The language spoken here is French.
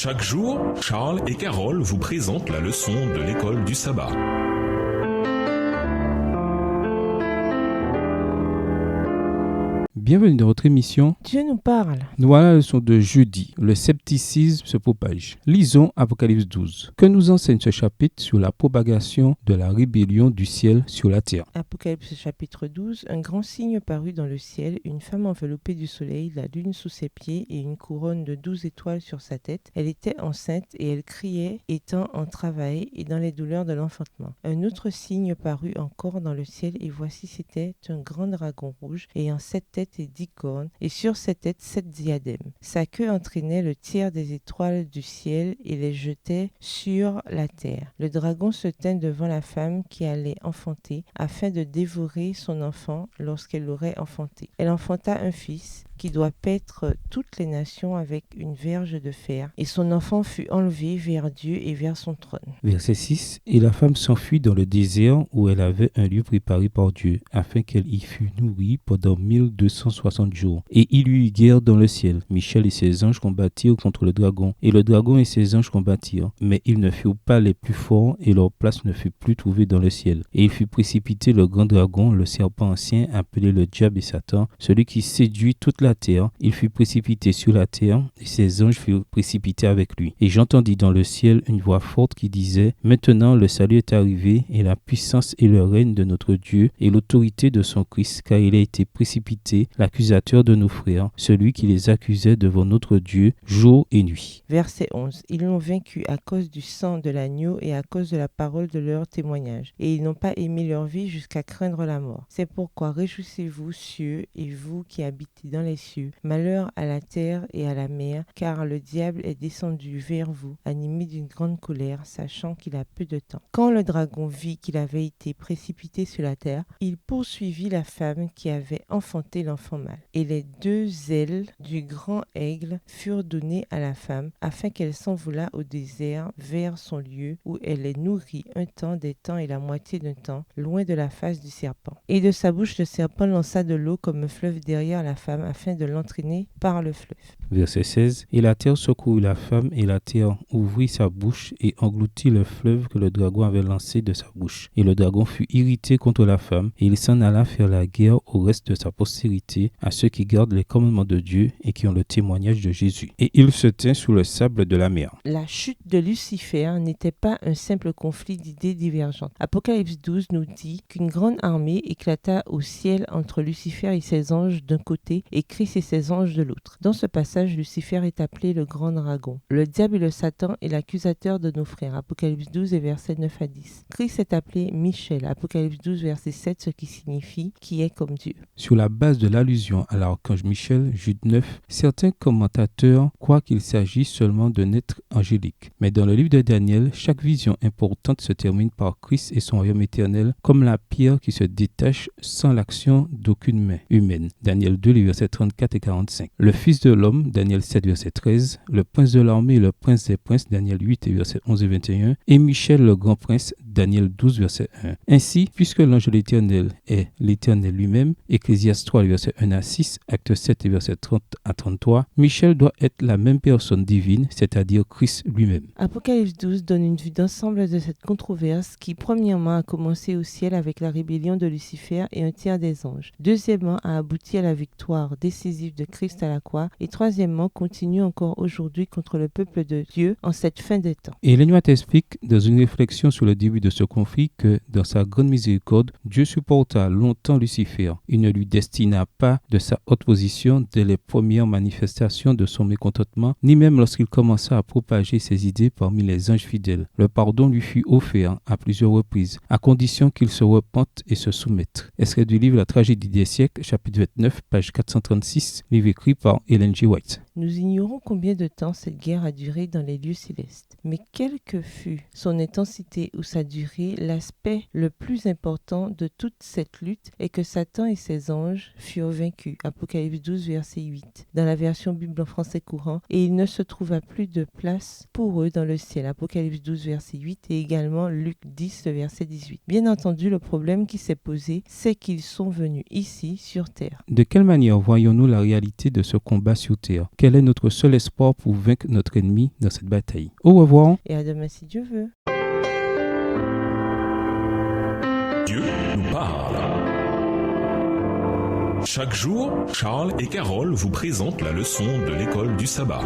Chaque jour, Charles et Carole vous présentent la leçon de l'école du sabbat. Bienvenue dans votre émission Dieu nous parle. Nous voilà la leçon de jeudi. Le scepticisme se propage. Lisons Apocalypse 12. Que nous enseigne ce chapitre sur la propagation de la rébellion du ciel sur la terre? Apocalypse chapitre 12. Un grand signe parut dans le ciel, une femme enveloppée du soleil, la lune sous ses pieds et une couronne de 12 étoiles sur sa tête. Elle était enceinte et elle criait, étant en travail et dans les douleurs de l'enfantement. Un autre signe parut encore dans le ciel et voici c'était un grand dragon rouge ayant 7 têtes et 10 cornes, et sur ses têtes 7 diadèmes. Sa queue entraînait le tiers des étoiles du ciel et les jetait sur la terre. Le dragon se tint devant la femme qui allait enfanter, afin de dévorer son enfant lorsqu'elle l'aurait enfanté. Elle enfanta un fils qui doit paître toutes les nations avec une verge de fer, et son enfant fut enlevé vers Dieu et vers son trône. Verset 6. Et la femme s'enfuit dans le désert où elle avait un lieu préparé par Dieu, afin qu'elle y fût nourrie pendant 1260 jours. Et il y eut guerre dans le ciel. Michel et ses anges combattirent contre le dragon, et le dragon et ses anges combattirent. Mais ils ne furent pas les plus forts, et leur place ne fut plus trouvée dans le ciel. Et il fut précipité le grand dragon, le serpent ancien, appelé le diable et Satan, celui qui séduit toute la terre. Il fut précipité sur la terre, et ses anges furent précipités avec lui. Et j'entendis dans le ciel une voix forte qui disait: Maintenant le salut est arrivé, et la puissance et le règne de notre Dieu, et l'autorité de son Christ, car il a été précipité, l'accusateur de nos frères, celui qui les accusait devant notre Dieu jour et nuit. Verset 11. Ils l'ont vaincu à cause du sang de l'agneau et à cause de la parole de leur témoignage. Et ils n'ont pas aimé leur vie jusqu'à craindre la mort. C'est pourquoi réjouissez-vous, cieux, et vous qui habitez dans les cieux. Malheur à la terre et à la mer, car le diable est descendu vers vous, animé d'une grande colère, sachant qu'il a peu de temps. Quand le dragon vit qu'il avait été précipité sur la terre, il poursuivit la femme qui avait enfanté l'enfant mâle. Et les 2 ailes du grand aigle furent données à la femme, afin qu'elle s'envolât au désert vers son lieu, où elle est nourrie un temps, des temps et la moitié d'un temps, loin de la face du serpent. Et de sa bouche le serpent lança de l'eau comme un fleuve derrière la femme, afin de l'entraîner par le fleuve. Verset 16. Et la terre secourut la femme, et la terre ouvrit sa bouche et engloutit le fleuve que le dragon avait lancé de sa bouche. Et le dragon fut irrité contre la femme, et il s'en alla faire la guerre au reste de sa postérité, à ceux qui gardent les commandements de Dieu et qui ont le témoignage de Jésus. Et il se tint sous le sable de la mer. La chute de Lucifer n'était pas un simple conflit d'idées divergentes. Apocalypse 12 nous dit qu'une grande armée éclata au ciel entre Lucifer et ses anges d'un côté et Christ et ses anges de l'autre. Dans ce passage, Lucifer est appelé le grand dragon. Le diable et le Satan est l'accusateur de nos frères. Apocalypse 12 et versets 9 à 10. Christ est appelé Michel. Apocalypse 12 verset 7, ce qui signifie qui est comme Dieu. Sur la base de l'allusion à l'archange Michel, Jude 9, certains commentateurs croient qu'il s'agit seulement d'un être angélique. Mais dans le livre de Daniel, chaque vision importante se termine par Christ et son royaume éternel, comme la pierre qui se détache sans l'action d'aucune main humaine. Daniel 2, les versets 34 et 45. Le Fils de l'homme, Daniel 7, verset 13. Le prince de l'armée et le prince des princes, Daniel 8, et versets 11 et 21. Et Michel, le grand prince, Daniel 12, verset 1. Ainsi, puisque l'ange de l'Éternel est l'Éternel lui-même, Ecclésiaste 3, versets 1 à 6, Acte 7, versets 30 à 33, Michel doit être la même personne divine, c'est-à-dire Christ lui-même. Apocalypse 12 donne une vue d'ensemble de cette controverse qui, premièrement, a commencé au ciel avec la rébellion de Lucifer et un tiers des anges. Deuxièmement, a abouti à la victoire décisive de Christ à la croix. Et troisièmement, continue encore aujourd'hui contre le peuple de Dieu en cette fin des temps. Et Ellen White explique dans une réflexion sur le début de ce conflit que, dans sa grande miséricorde, Dieu supporta longtemps Lucifer. Il ne lui destina pas de sa haute position dès les premières manifestations de son mécontentement, ni même lorsqu'il commença à propager ses idées parmi les anges fidèles. Le pardon lui fut offert à plusieurs reprises, à condition qu'il se repente et se soumette. Extrait du livre La tragédie des siècles, chapitre 29, page 436, livre écrit par Ellen G. White. Nous ignorons combien de temps cette guerre a duré dans les lieux célestes. Mais quelle que fût son intensité ou sa durée, l'aspect le plus important de toute cette lutte est que Satan et ses anges furent vaincus. Apocalypse 12, verset 8, dans la version Bible en français courant, et il ne se trouva plus de place pour eux dans le ciel. Apocalypse 12, verset 8, et également Luc 10, verset 18. Bien entendu, le problème qui s'est posé, c'est qu'ils sont venus ici, sur terre. De quelle manière voyons-nous la réalité de ce combat sur terre? quel est notre seul espoir pour vaincre notre ennemi dans cette bataille. Au revoir. Et à demain si Dieu veut. Dieu nous parle. Chaque jour, Charles et Carole vous présentent la leçon de l'école du sabbat.